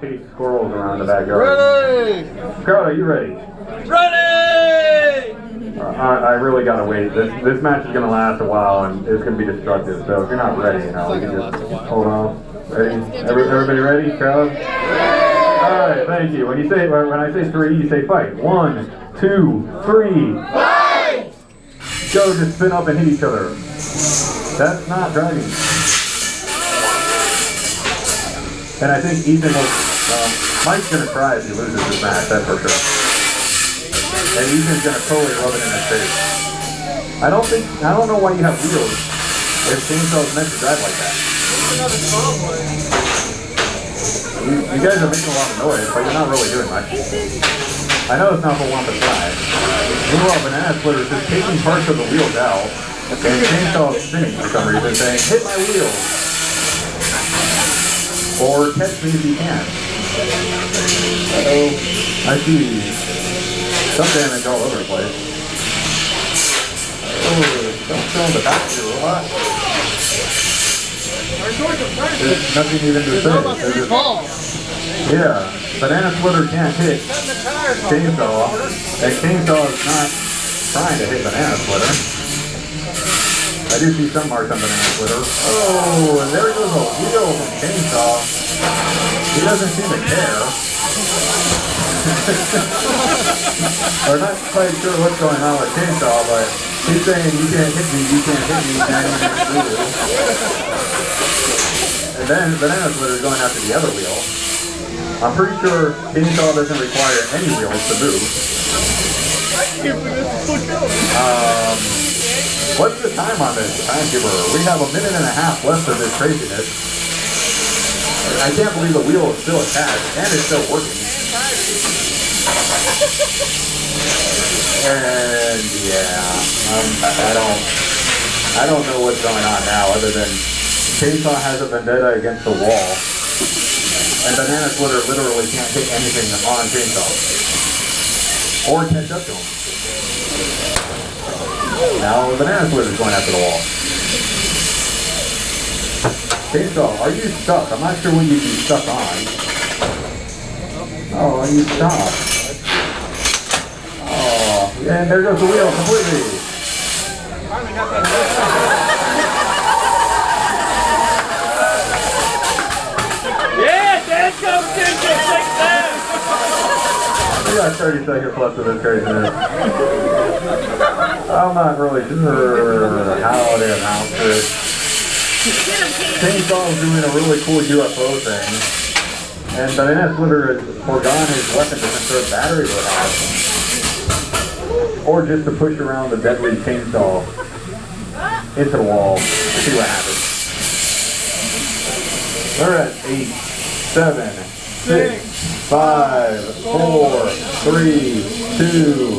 chase squirrels around the backyard. Ready! Crowd, are you ready? Ready! I really gotta wait. This match is gonna last a while and it's gonna be destructive. So if you're not ready, you know, we can just hold on. Ready? Everybody ready, crowd? All right, thank you. When I say three, you say fight. 1, 2, 3. Fight! Go, just spin up and hit each other. That's not driving. And I think Ethan will. Mike's gonna cry if he loses this match. That's for sure. And Ethan's gonna totally rub it in his face. I don't know why you have wheels if chainsaw's meant to drive like that. You guys are making a lot of noise, but you're not really doing much. I know it's not for one to fly. Meanwhile, BananaSplitter is just taking parts of the wheels out, and chainsaw is spinning for some reason, saying, "Hit my wheels!" Or catch me if you can. Uh-oh. I see some damage all over the place. Oh, don't show him the back too a lot. There's nothing even to say. Yeah, BananaSplitter can't hit chainsaw, and chainsaw is not trying to hit BananaSplitter. I do see some marks on BananaSplitter. Oh, and there goes a wheel from chainsaw. He doesn't seem to care. We're not quite sure what's going on with chainsaw, but he's saying, "You can't hit me, you can't hit me, you can't hit me." And then BananaSplitter is going after the other wheel. I'm pretty sure chainsaw doesn't require any wheels to move. What's the time on this timekeeper? We have 1.5 minutes left of this craziness. I can't believe the wheel is still attached and it's still working. And yeah, I don't know what's going on now other than chainsaw has a vendetta against the wall. And BananaSplitter literally can't hit anything on chainsaw. Or catch up to him. Now BananaSplitter is going after the wall. Chainsaw, are you stuck? I'm not sure what you'd be stuck on. Oh, are you stuck? Oh, and there goes the wheel completely. We got 30 seconds left of this craziness. I'm not really sure how they announced it. Chainsaw is doing a really cool UFO thing. And BananaSplitter has forgone his weapon to conserve battery perhaps. Or just to push around the deadly chainsaw into the wall to see what happens. We're at 8, 7, 6, 5, 4, 3, 2,